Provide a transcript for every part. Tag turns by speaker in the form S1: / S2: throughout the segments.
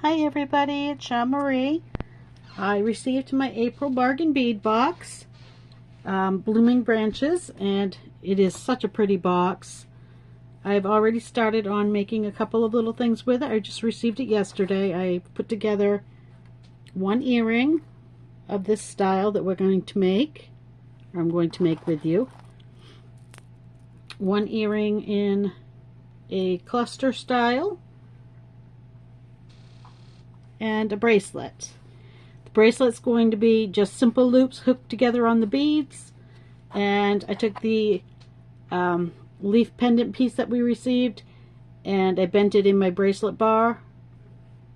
S1: Hi everybody, it's Jean Marie. I received my April bargain bead box, Blooming Branches, and it is such a pretty box. I've already started on making a couple of little things with it. I just received it yesterday. I put together one earring of this style that we're going to make, or I'm going to make with you. One earring in a cluster style, and a bracelet. The bracelet's going to be just simple loops hooked together on the beads, and I took the leaf pendant piece that we received and I bent it in my bracelet bar.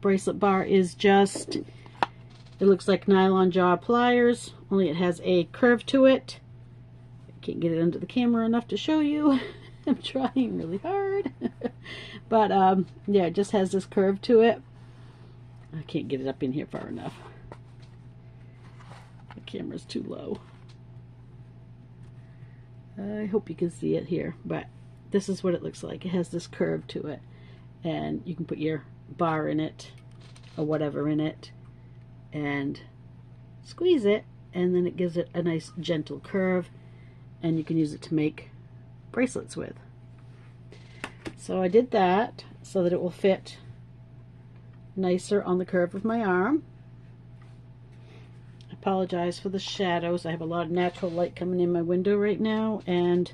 S1: Bracelet bar is just, it looks like nylon jaw pliers, only it has a curve to it. I can't get it under the camera enough to show you. I'm trying really hard. But yeah, it just has this curve to it. I can't get it up in here far enough. The camera's too low. I hope you can see it here, but this is what it looks like. It has this curve to it, and you can put your bar in it or whatever in it and squeeze it, and then it gives it a nice gentle curve, and you can use it to make bracelets with. So I did that so that it will fit nicer on the curve of my arm. I apologize for the shadows. I have a lot of natural light coming in my window right now, and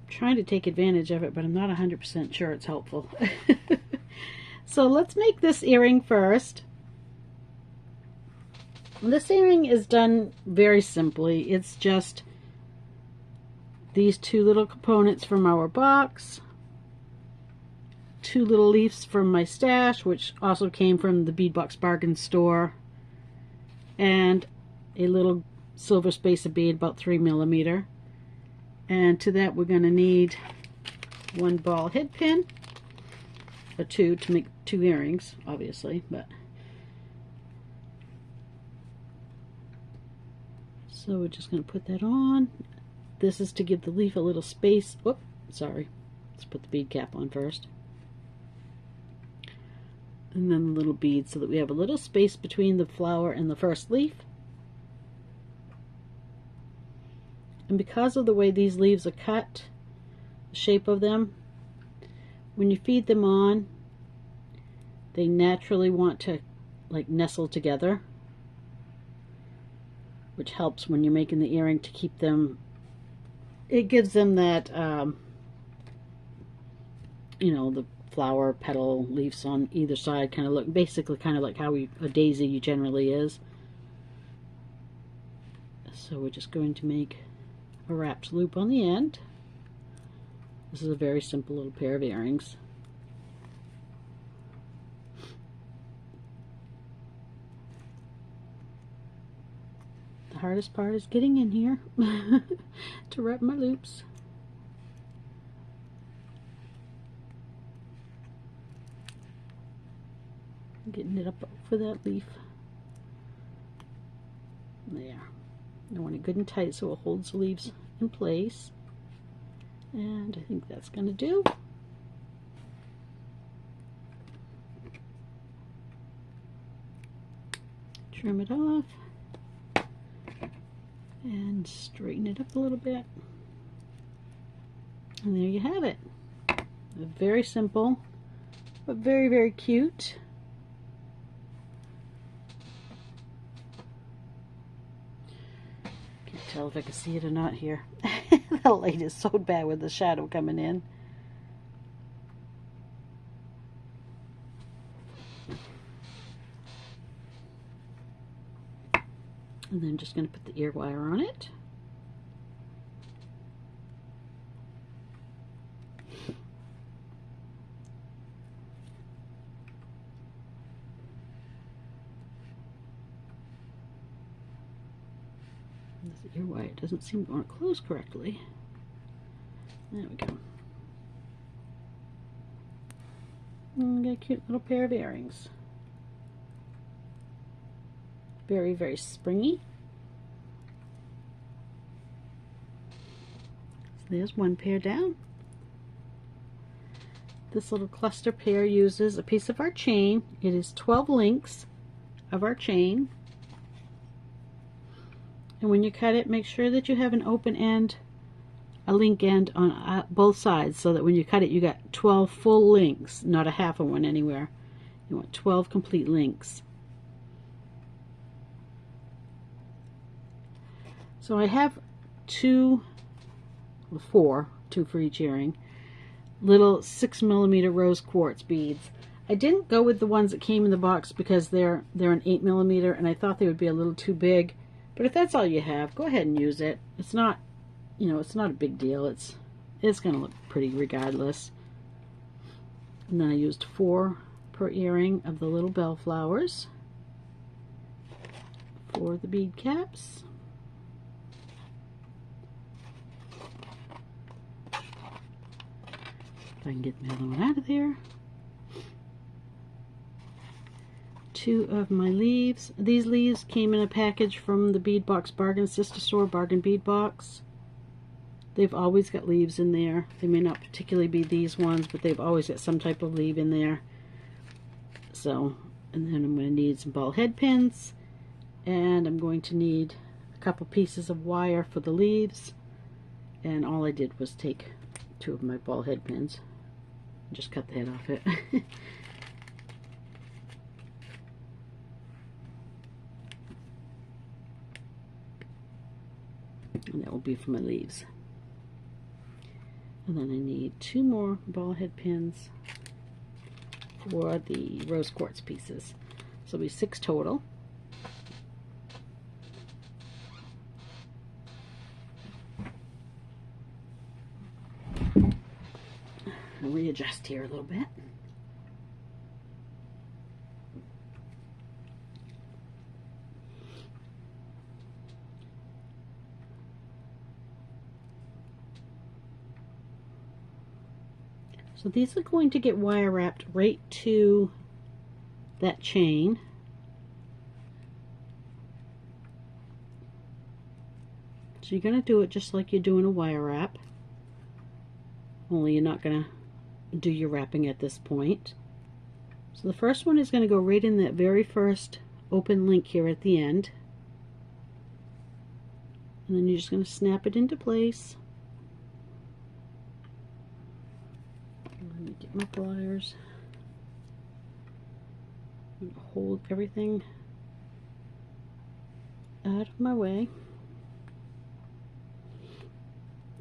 S1: I'm trying to take advantage of it, but I'm not 100% sure it's helpful. So let's make this earring first. This earring is done very simply. It's just these two little components from our box, two little leaves from my stash, which also came from the Beadbox Bargain store, and a little silver spacer bead about 3mm. And to that we're going to need one ball head pin, or two to make two earrings, obviously. But so we're just going to put that on. This is to give the leaf a little space. Whoop, sorry. Let's put the bead cap on first. And then the little bead so that we have a little space between the flower and the first leaf. And because of the way these leaves are cut, the shape of them, when you feed them on, they naturally want to like nestle together, which helps when you're making the earring to keep them, it gives them that, you know, the flower petal leaves on either side kind of look basically kind of like how a daisy generally is. So we're just going to make a wrapped loop on the end. This is a very simple little pair of earrings. The hardest part is getting in here to wrap my loops. Getting it up for that leaf. There. I want it good and tight so it holds the leaves in place. And I think that's going to do. Trim it off and straighten it up a little bit. And there you have it. Very simple, but very, very cute. Tell if I can see it or not here. The light is so bad with the shadow coming in. And then I'm just going to put the ear wire on it. This ear wire doesn't seem to want to close correctly. There we go. And got a cute little pair of earrings. Very, very springy. So there's one pair down. This little cluster pair uses a piece of our chain. It is 12 links of our chain. And when you cut it, make sure that you have an open end, a link end on both sides, so that when you cut it, you got 12 full links, not a half of one anywhere. You want 12 complete links. So I have two for each earring, little 6mm rose quartz beads. I didn't go with the ones that came in the box because they're an 8mm, and I thought they would be a little too big. But if that's all you have, go ahead and use it. It's not, you know, it's not a big deal. It's going to look pretty regardless. And then I used 4 per earring of the little bellflowers for the bead caps. If I can get the other one out of there. 2 of my leaves. These leaves came in a package from the Bead Box Bargain Sister Store Bargain Bead Box. They've always got leaves in there. They may not particularly be these ones, but they've always got some type of leaf in there. So, and then I'm going to need some ball head pins, and I'm going to need a couple pieces of wire for the leaves. And all I did was take 2 of my ball head pins and just cut the head off it. And that will be for my leaves. And then I need 2 more ball head pins for the rose quartz pieces. So it'll be 6 total. I'll readjust here a little bit. So these are going to get wire wrapped right to that chain. So you're going to do it just like you're doing a wire wrap, only you're not going to do your wrapping at this point. So the first one is going to go right in that very first open link here at the end. And then you're just going to snap it into place. Let me get my pliers. I'm going to hold everything out of my way.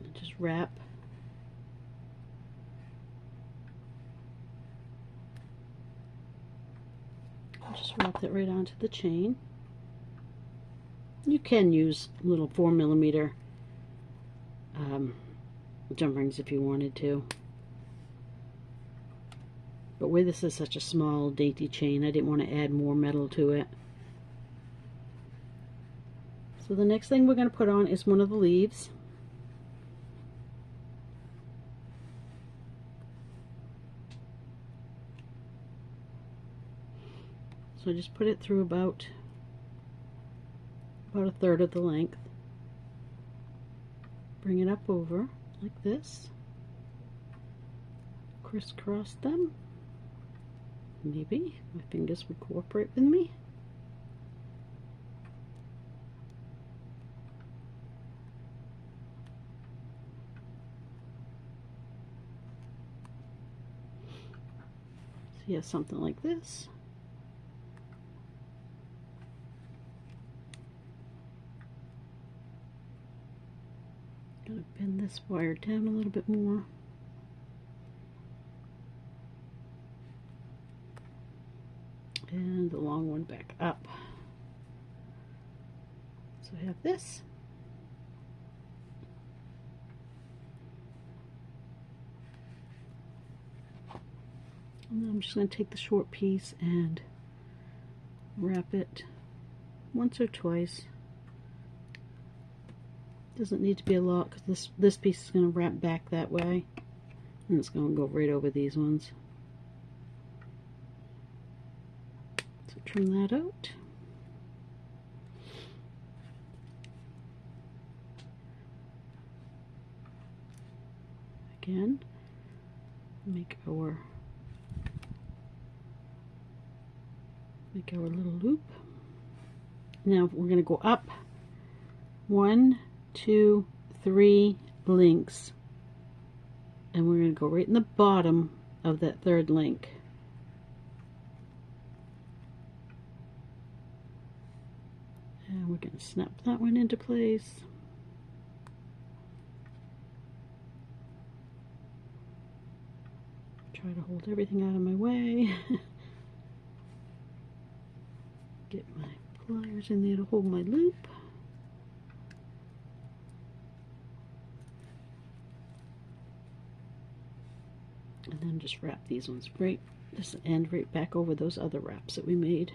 S1: And just wrap. Just wrap that right onto the chain. You can use little 4mm jump rings if you wanted to. But where this is such a small, dainty chain, I didn't want to add more metal to it. So the next thing we're going to put on is one of the leaves. So I just put it through about a third of the length. Bring it up over like this. Crisscross them. Maybe my fingers would cooperate with me. So you have something like this. Gonna bend this wire down a little bit more. And the long one back up. So I have this. And then I'm just going to take the short piece and wrap it once or twice. Doesn't need to be a lot because this piece is going to wrap back that way, and it's going to go right over these ones. So trim that out. Again, make make our little loop. Now we're going to go up 1, 2, 3 links, and we're going to go right in the bottom of that third link. And we're going to snap that one into place. Try to hold everything out of my way. Get my pliers in there to hold my loop. And then just wrap these ones this end right back over those other wraps that we made,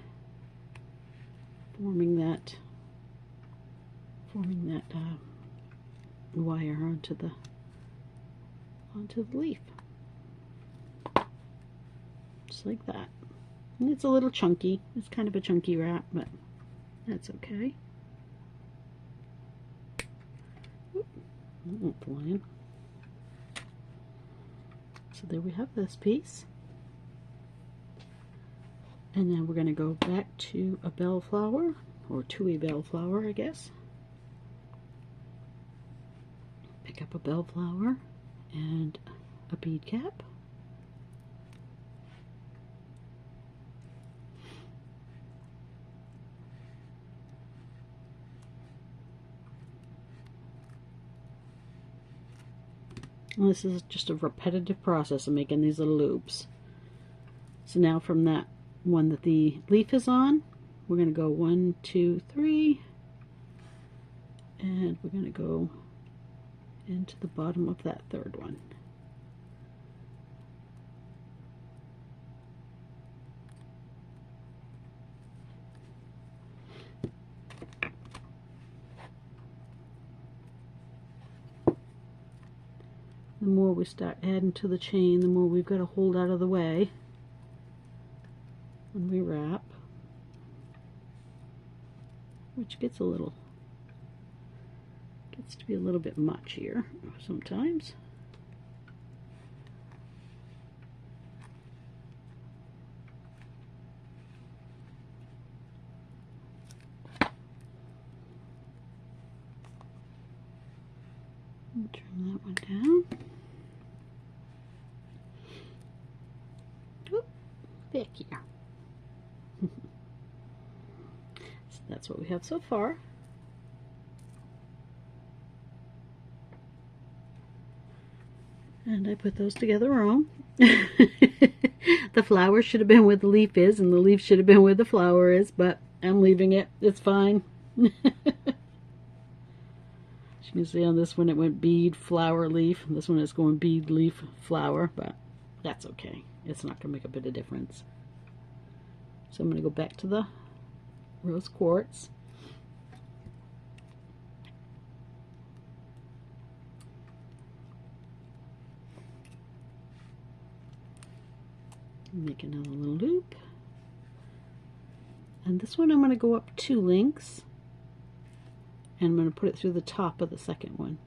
S1: forming that wire onto the leaf, just like that. And it's a little chunky. It's kind of a chunky wrap, but that's okay. Oop, that won't fly. So there we have this piece. And then we're going to go back to a bellflower, or to a bellflower, I guess. Pick up a bellflower and a bead cap. And this is just a repetitive process of making these little loops. So now from that one that the leaf is on, we're going to go 1, 2, 3, and we're going to go into the bottom of that third one. The more we start adding to the chain, the more we've got to hold out of the way when we wrap, which gets to be a little bit much here sometimes. Turn that one down. Oop, back here. So that's what we have so far. And I put those together wrong. The flower should have been where the leaf is, and the leaf should have been where the flower is, but I'm leaving it. It's fine. You can see on this one it went bead, flower, leaf. This one is going bead, leaf, flower, but that's okay. It's not going to make a bit of difference. So I'm going to go back to the rose quartz. Make another little loop. And this one I'm going to go up 2 links. And I'm going to put it through the top of the second one.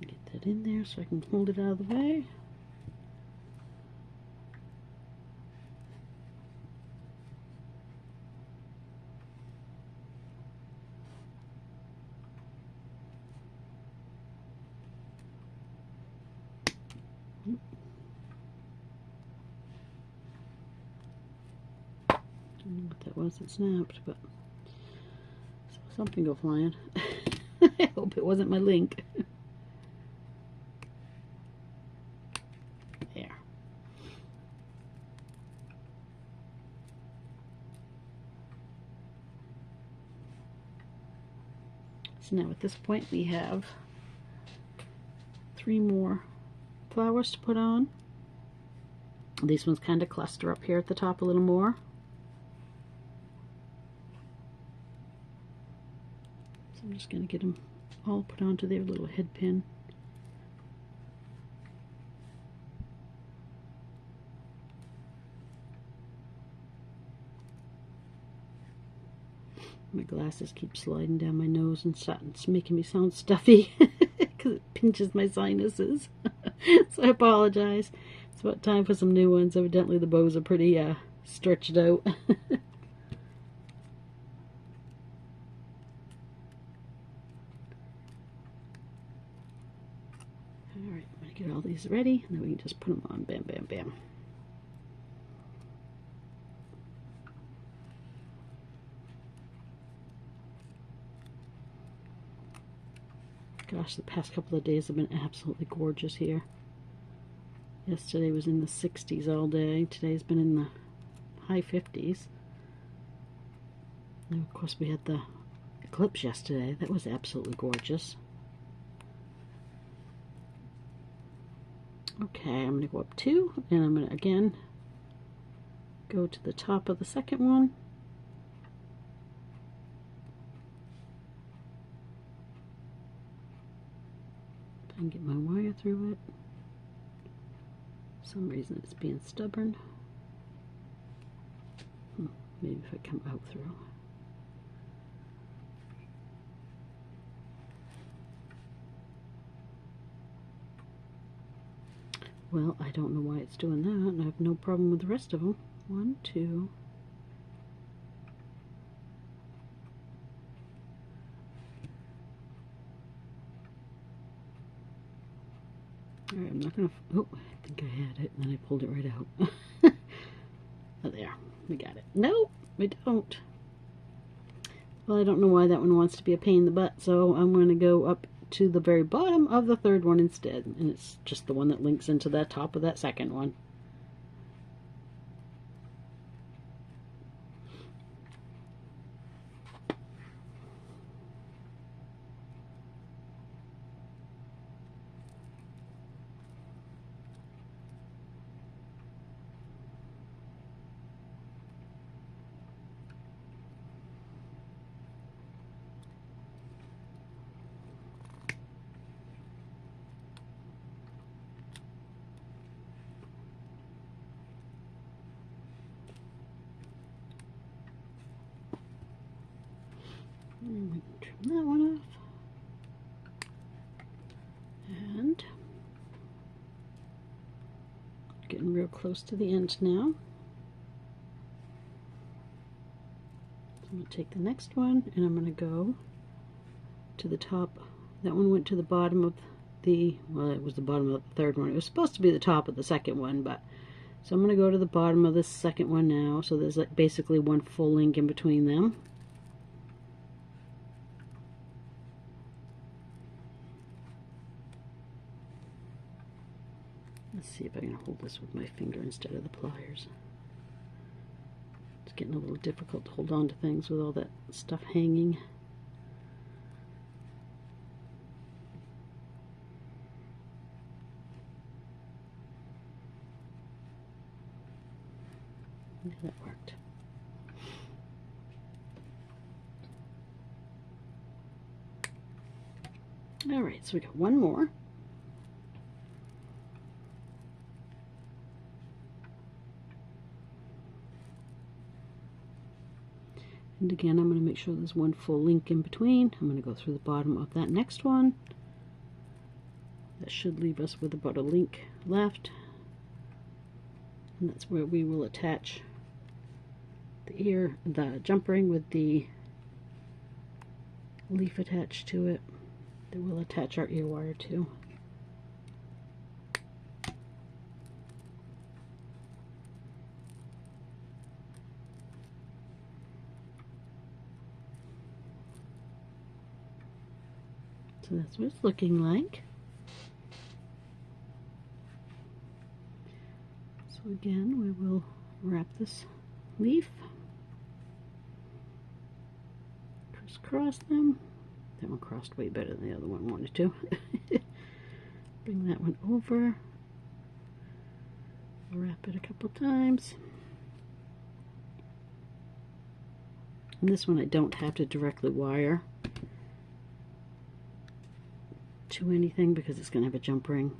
S1: Get that in there so I can hold it out of the way. I don't know what that was that snapped, but something go flying. I hope it wasn't my link. There. So now at this point we have 3 more flowers to put on. These ones kind of cluster up here at the top a little more. So I'm just going to get them all put onto their little head pin. My glasses keep sliding down my nose and it's making me sound stuffy because it pinches my sinuses. So I apologize. It's about time for some new ones. Evidently the bows are pretty stretched out. Alright, I'm going to get all these ready and then we can just put them on. Bam, bam, bam. Gosh, the past couple of days have been absolutely gorgeous here. Yesterday was in the 60s all day. Today's been in the high 50s. And of course we had the eclipse yesterday. That was absolutely gorgeous. Okay, I'm going to go up 2 and I'm going to again go to the top of the second one. I can get my wire through it. For some reason it's being stubborn. Maybe if I come out through. Well, I don't know why it's doing that, and I have no problem with the rest of them. 1, 2. Alright, I'm not gonna. Oh, I think I had it, and then I pulled it right out. Oh, there. We got it. No, we don't. Well, I don't know why that one wants to be a pain in the butt, so I'm going to go up to the very bottom of the third one instead. And it's just the one that links into the top of that second one. And we can trim that one off. And getting real close to the end now. So I'm going to take the next one and I'm going to go to the top. That one went to the bottom of the, well, it was the bottom of the third one. It was supposed to be the top of the second one, but so I'm going to go to the bottom of this second one now. So there's like basically one full link in between them. Let's see if I can hold this with my finger instead of the pliers. It's getting a little difficult to hold on to things with all that stuff hanging. Yeah, that worked. Alright, so we got one more. And again, I'm going to make sure there's one full link in between. I'm going to go through the bottom of that next one. That should leave us with about a link left. And that's where we will attach the jump ring with the leaf attached to it that we'll attach our ear wire to. So that's what it's looking like. So again, we will wrap this leaf, crisscross them. That one crossed way better than the other one wanted to. Bring that one over, wrap it a couple times. And this one I don't have to directly wire to anything because it's going to have a jump ring.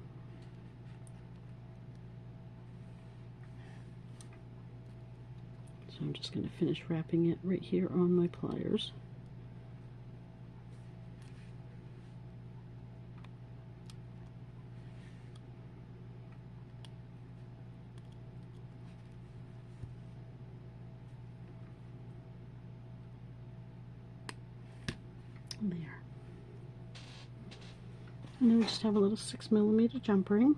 S1: So I'm just going to finish wrapping it right here on my pliers. There. And then we just have a little 6mm jump ring.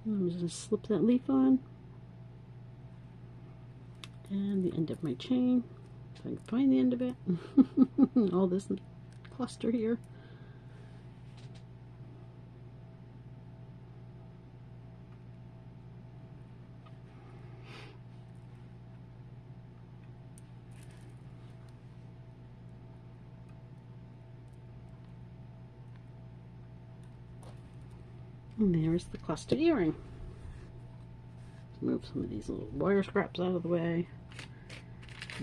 S1: I'm just going to slip that leaf on. And the end of my chain. If I can find the end of it. All this cluster here. And there's the clustered earring. Move some of these little wire scraps out of the way.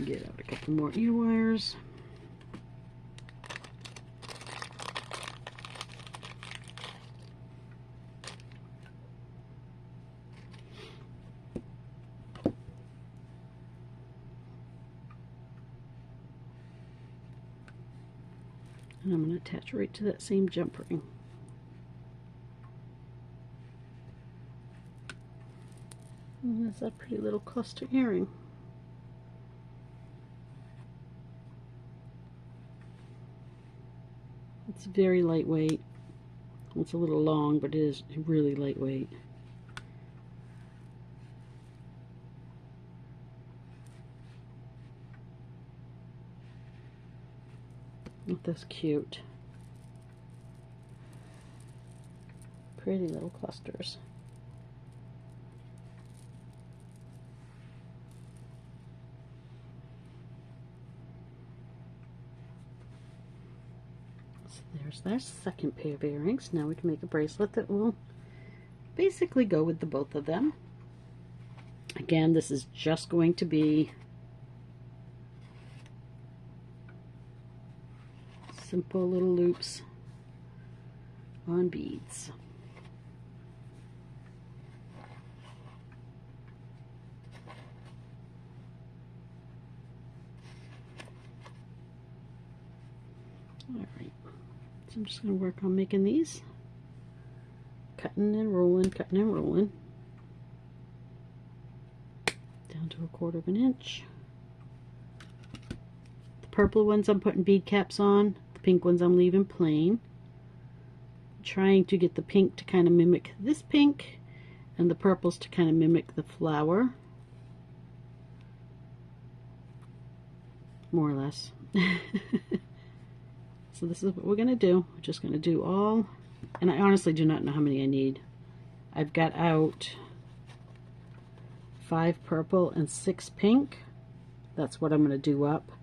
S1: Get out a couple more ear wires. And I'm going to attach right to that same jump ring. And that's that pretty little cluster earring. It's very lightweight. It's a little long, but it is really lightweight. Oh, that's cute. Pretty little clusters. There's that second pair of earrings. Now we can make a bracelet that will basically go with the both of them. Again, this is just going to be simple little loops on beads. Alright, so I'm just going to work on making these. Cutting and rolling, cutting and rolling. Down to 1/4 of an inch. The purple ones I'm putting bead caps on. The pink ones I'm leaving plain. I'm trying to get the pink to kind of mimic this pink, and the purples to kind of mimic the flower. More or less. So this is what we're going to do. We're just going to do all, and I honestly do not know how many I need. I've got out 5 purple and 6 pink. That's what I'm going to do up.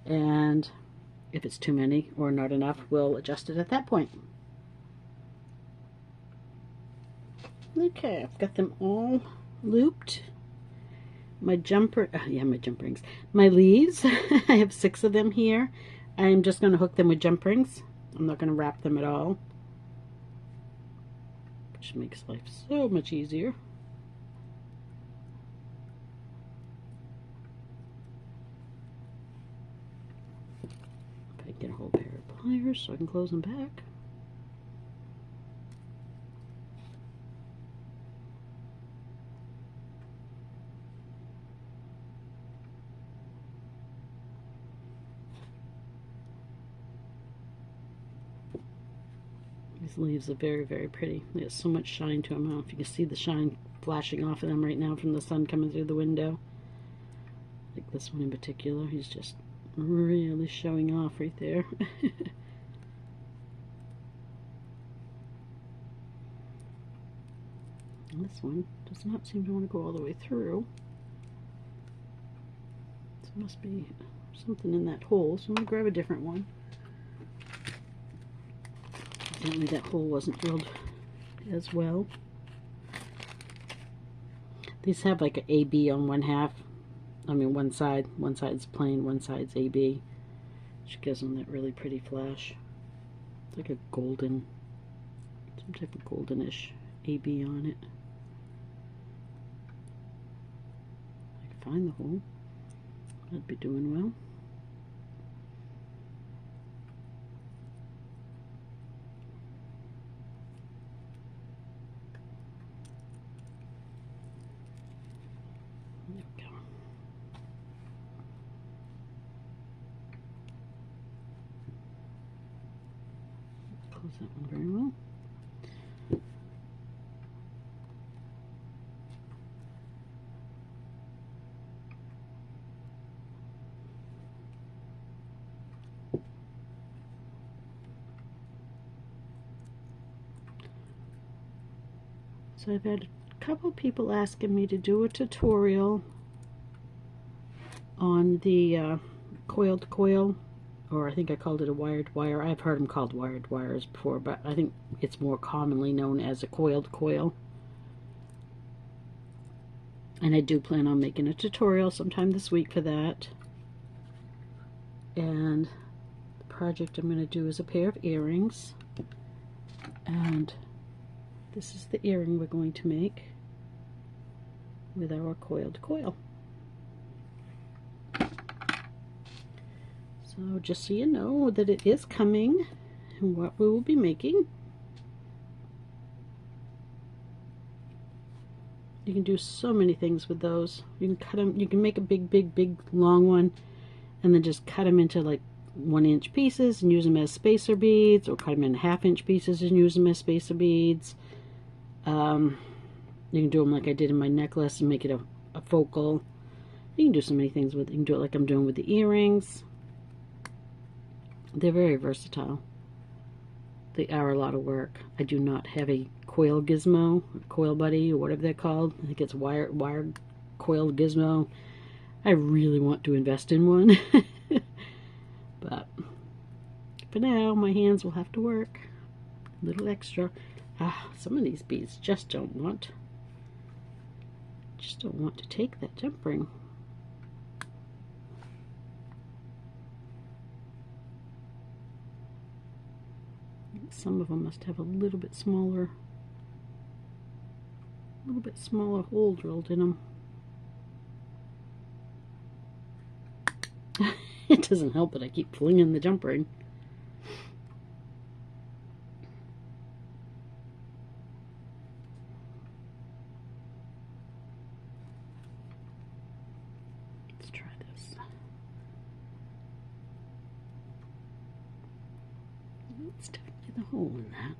S1: And if it's too many or not enough, we'll adjust it at that point. Okay, I've got them all looped. My jumper, my jump rings. My leaves, I have 6 of them here. I'm just going to hook them with jump rings. I'm not going to wrap them at all, which makes life so much easier. If I get a whole pair of pliers so I can close them back. These leaves are very, very pretty. There's so much shine to them. I don't know if you can see the shine flashing off of them right now from the sun coming through the window. Like this one in particular, he's just really showing off right there. And this one does not seem to want to go all the way through. So it must be something in that hole, so I'm going to grab a different one. Evidently that hole wasn't drilled as well. These have like an AB on one half. I mean one side's plain, one side's AB, which gives them that really pretty flash. It's like a golden, some type of goldenish AB on it. If I can find the hole, I'd be doing well. close that one very well. So I've had a couple people asking me to do a tutorial on the coiled coil, or I think I called it a wired wire. I've heard them called wired wires before, but I think it's more commonly known as a coiled coil. And I do plan on making a tutorial sometime this week for that. And the project I'm going to do is a pair of earrings. And this is the earring we're going to make with our coiled coil. So just so you know that it is coming and what we will be making. You can do so many things with those. You can cut them, you can make a big long one and then just cut them into like 1-inch pieces and use them as spacer beads, or cut them in 1/2-inch pieces and use them as spacer beads. You can do them like I did in my necklace and make it a focal. You can do so many things with it. You can do it like I'm doing with the earrings. They're very versatile. They are a lot of work. I do not have a coil gizmo, or coil buddy, or whatever they're called. I think it's wired coil gizmo. I really want to invest in one. But for now, my hands will have to work. A little extra. Some of these beads just don't want to take that jump ring. Some of them must have a little bit smaller hole drilled in them. It doesn't help that I keep flinging the jump ring. Let's try this. Let's get the hole in that.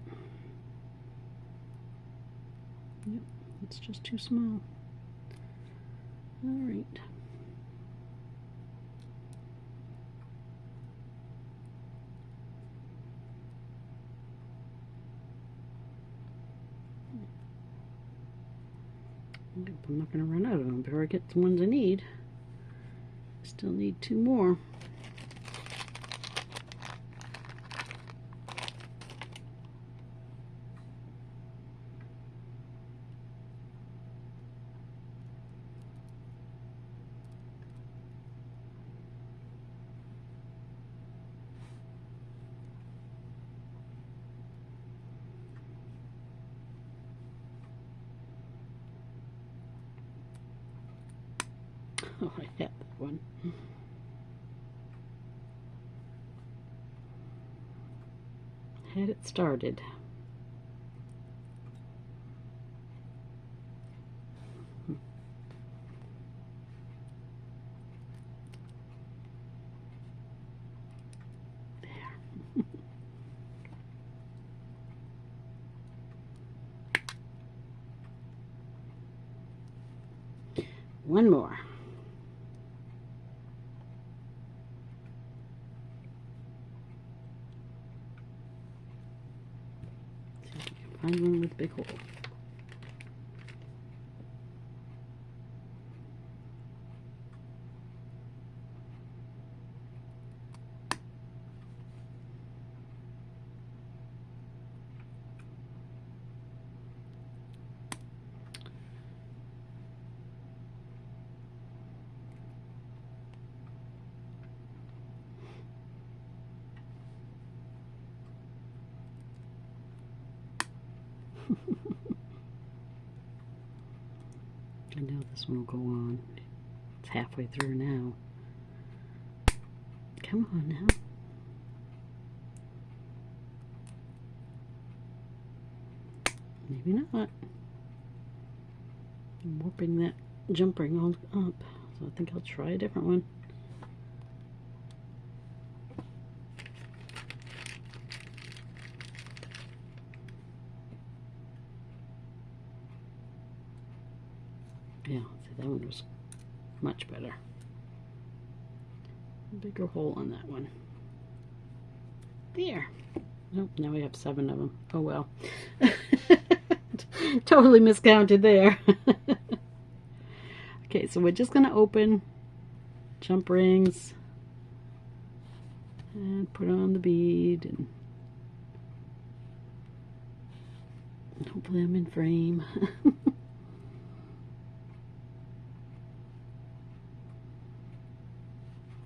S1: Yep, it's just too small. All right. I'm not going to run out of them before I get the ones I need. I still need 2 more. Oh, I had that one. Had it started. There. One more. Find one with a big hole. I know this one will go on. It's halfway through now. Come on now. Maybe not. I'm warping that jump ring all up, so I think I'll try a different one. Yeah, see, that one was much better. Bigger hole on that one. There. Nope, now we have 7 of them. Oh well. Totally miscounted there. Okay, so we're just going to open jump rings and put on the bead, and hopefully I'm in frame.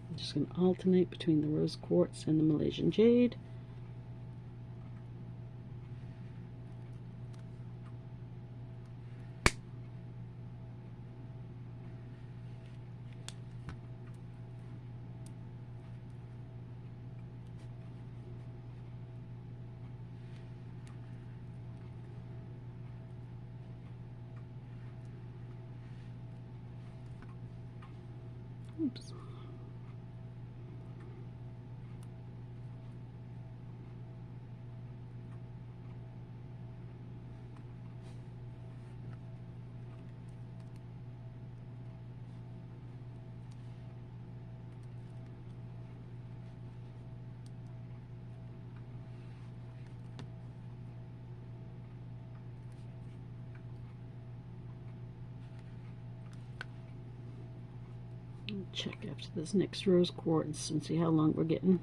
S1: I'm just going to alternate between the rose quartz and the Malaysian jade. Oops. Check after this next rose quartz and see how long we're getting.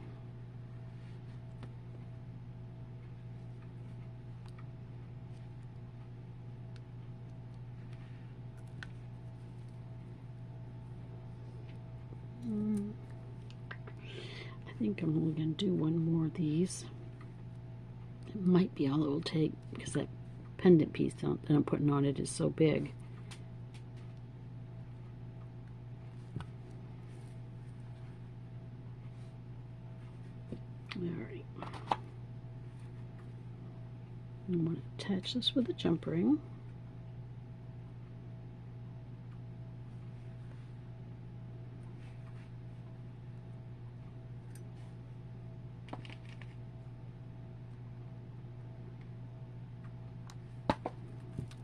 S1: I think I'm only going to do one more of these. It might be all it will take because that pendant piece that I'm putting on it is so big. Alright. I'm going to attach this with a jump ring.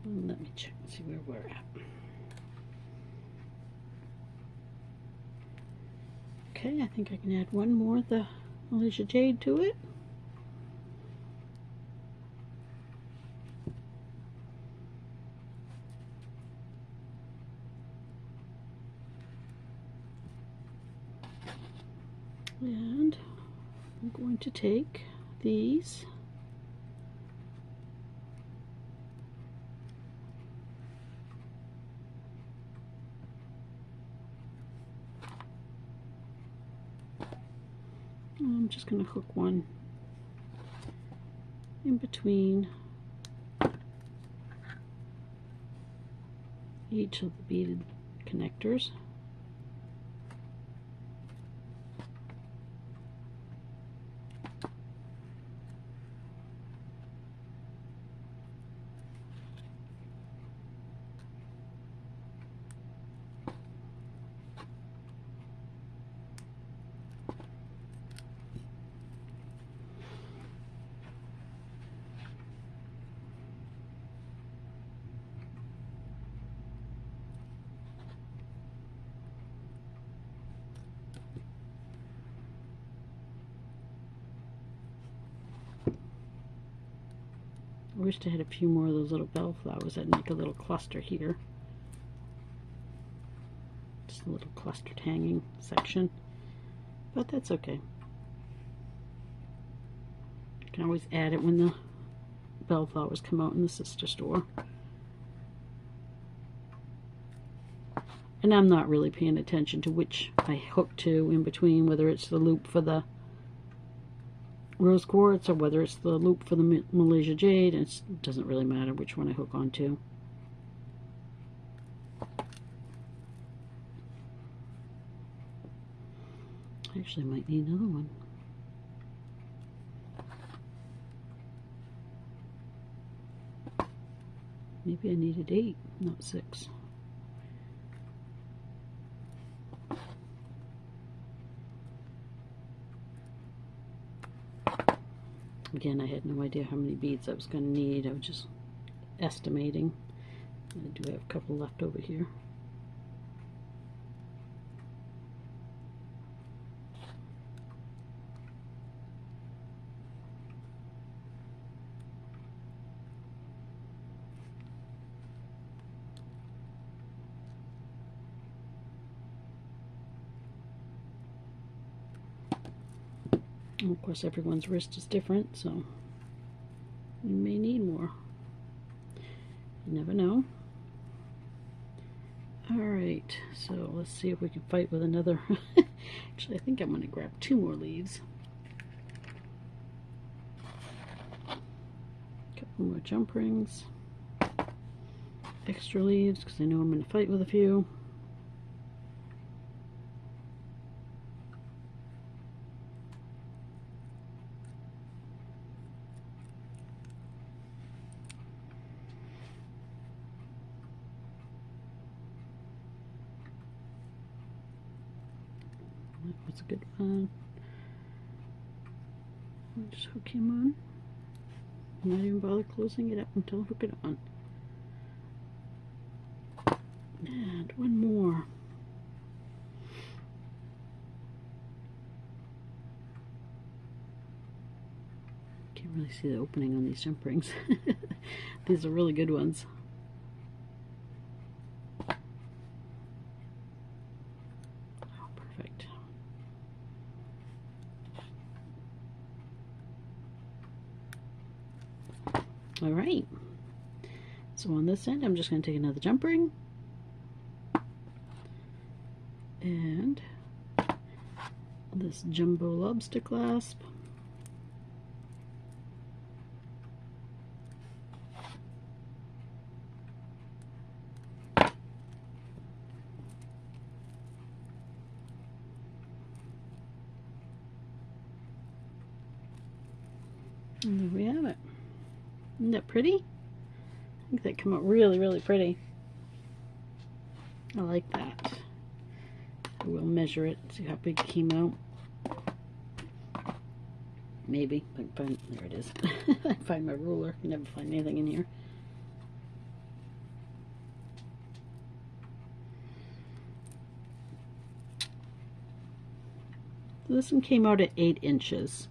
S1: And let me check and see where we're at. Okay, I think I can add one more of the Malaysia jade to it. And I'm going to take these I'm just going to hook one in between each of the beaded connectors. I wished I had a few more of those little bellflowers that make a little cluster here. Just a little clustered hanging section. But that's okay. You can always add it when the bellflowers come out in the sister store. And I'm not really paying attention to which I hook to in between, whether it's the loop for the rose quartz or whether it's the loop for the Malaysia jade. It doesn't really matter which one I hook onto. I actually might need another one. Maybe I needed 8, not 6. Again, I had no idea how many beads I was going to need. I was just estimating. I do have a couple left over here. And of course, everyone's wrist is different, so you may need more. You never know. Alright, so let's see if we can fight with another. Actually, I think I'm going to grab 2 more leaves. Couple more jump rings. Extra leaves, because I know I'm going to fight with a few. That was a good one. I'll just hook him on. Not even bother closing it up until I hook it on. And one more. Can't really see the opening on these jump rings. These are really good ones. Oh, perfect. All right. So on this end, I'm just going to take another jump ring. And this jumbo lobster clasp. And there we have it. Isn't that pretty? I think that came out really, really pretty. I like that. We'll measure it, see how big it came out. Maybe. I can find, there it is. I find my ruler. You never find anything in here. So this one came out at 8 inches.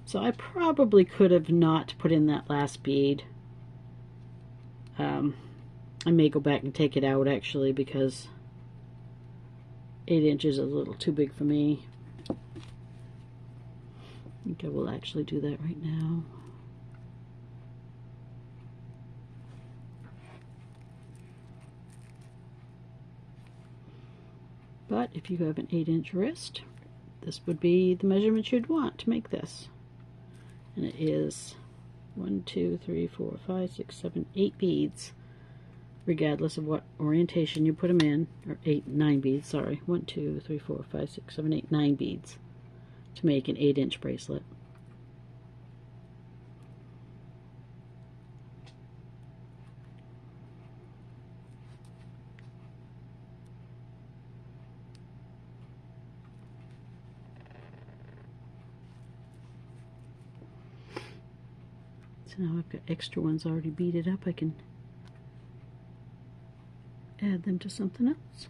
S1: So I probably could have not put in that last bead. I may go back and take it out actually, because 8 inches is a little too big for me. I think I will actually do that right now. But if you have an 8-inch wrist, this would be the measurement you'd want to make this. And it is 1, 2, 3, 4, 5, 6, 7, 8 beads, regardless of what orientation you put them in, or 9 beads, sorry. 1, 2, 3, 4, 5, 6, 7, 8, 9 beads to make an 8-inch bracelet. So now I've got extra ones already beaded up. I can add them to something else.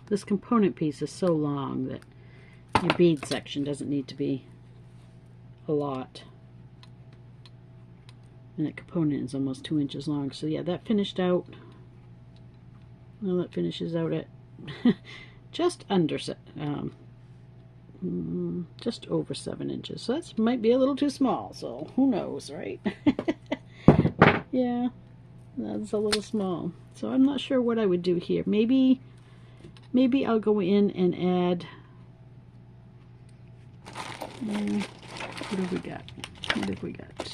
S1: This component piece is so long that your bead section doesn't need to be a lot. And that component is almost 2 inches long. So yeah, that finished out. Well, that finishes out at just under, just over 7 inches. So that might be a little too small. So who knows, right? Yeah, that's a little small. So I'm not sure what I would do here. Maybe I'll go in and add. What have we got? What have we got?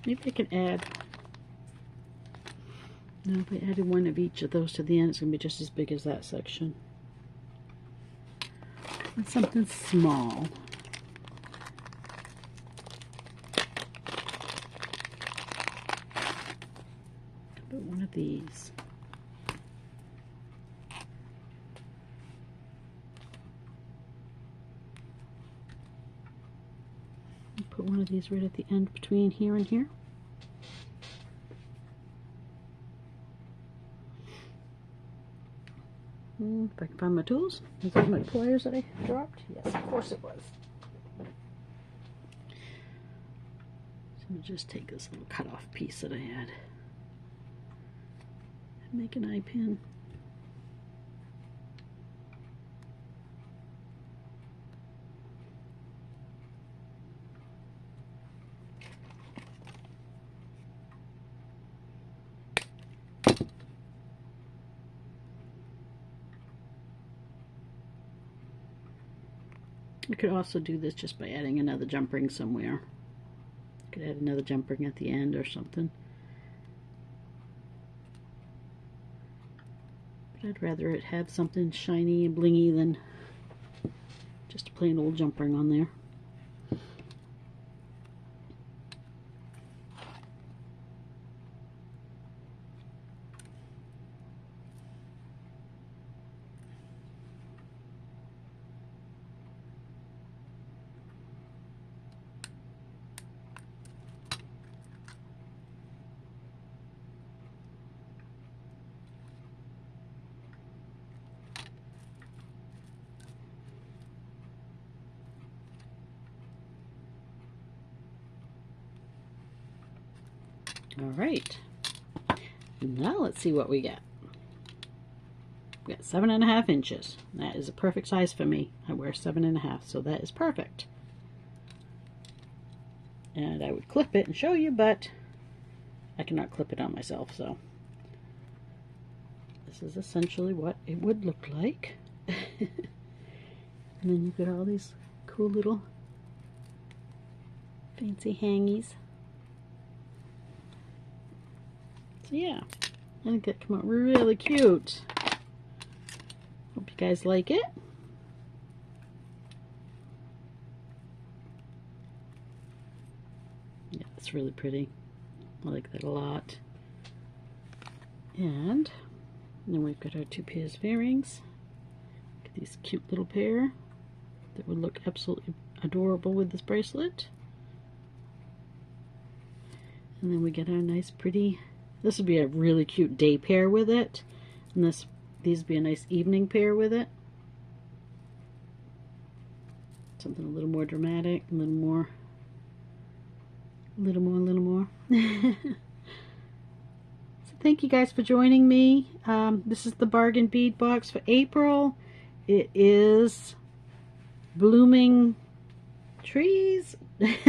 S1: Maybe I can add. No, if I added one of each of those to the end, it's going to be just as big as that section. And something small. Put one of these. Put one of these right at the end between here and here. If I can find my tools. Is that my pliers that I dropped? Yes, of course it was. I'm going to just take this little cut off piece that I had and make an eye pin. I could also do this just by adding another jump ring somewhere. I could add another jump ring at the end or something. But I'd rather it have something shiny and blingy than just a plain old jump ring on there. All right, now let's see what we get. We got 7.5 inches. That is a perfect size for me. I wear 7.5, so that is perfect. And I would clip it and show you, but I cannot clip it on myself, so this is essentially what it would look like. And then you've got all these cool little fancy hangies. So yeah, I think that came out really cute. Hope you guys like it. Yeah, it's really pretty. I like that a lot. And then we've got our 2 pairs of earrings. Look at these cute little pair that would look absolutely adorable with this bracelet. And then we get our nice pretty, this would be a really cute day pair with it. And these would be a nice evening pair with it. Something a little more dramatic, a little more. So thank you guys for joining me. This is the bargain bead box for April. It is blooming trees,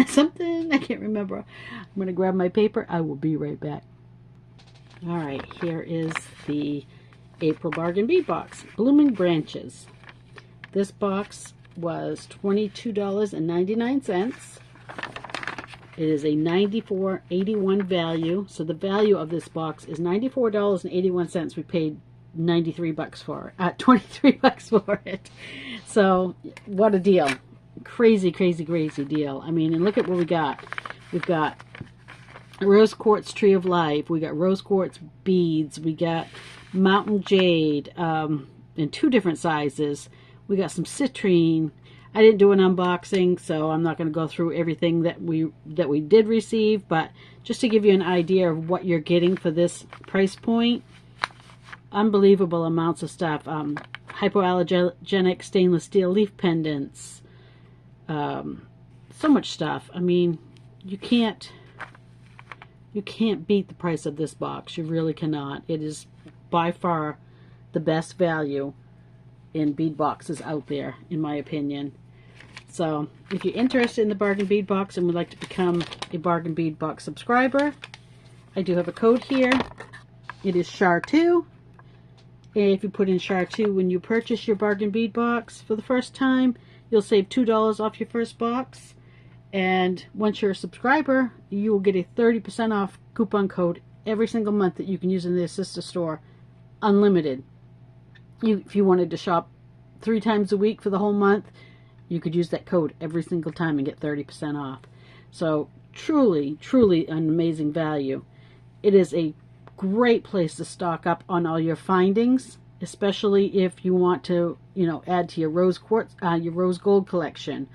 S1: something, I can't remember. I'm going to grab my paper. I will be right back. All right, here is the April bargain bead box, blooming branches. This box was $22.99. It is a $94.81 value. So the value of this box is $94.81. We paid 93 bucks for it, 23 bucks for it. So what a deal. Crazy, crazy, crazy deal. I mean, and look at what we got. We've got rose quartz tree of life. We got rose quartz beads. We got mountain jade in 2 different sizes. We got some citrine. I didn't do an unboxing, so I'm not going to go through everything that we did receive, but just to give you an idea of what you're getting for this price point, unbelievable amounts of stuff. Hypoallergenic stainless steel leaf pendants, so much stuff. I mean, you can't beat the price of this box. You really cannot. It is by far the best value in bead boxes out there, in my opinion. So if you're interested in the bargain bead box and would like to become a bargain bead box subscriber, I do have a code here. It is SHAR2. And if you put in SHAR2 when you purchase your bargain bead box for the first time, you'll save $2 off your first box. And once you're a subscriber, you will get a 30% off coupon code every single month that you can use in the sister store, unlimited. If you wanted to shop 3 times a week for the whole month, you could use that code every single time and get 30% off. So truly, truly an amazing value. It is a great place to stock up on all your findings, especially if you want to, add to your rose quartz, your rose gold collection,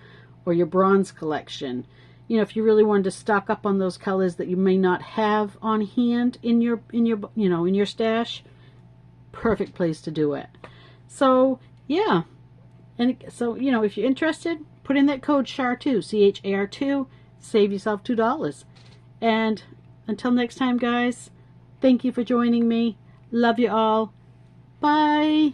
S1: or your bronze collection. If you really wanted to stock up on those colors that you may not have on hand in your stash, perfect place to do it. So yeah, and so if you're interested, put in that code SHAR2, CHAR2, save yourself $2. And until next time, guys, thank you for joining me. Love you all. Bye.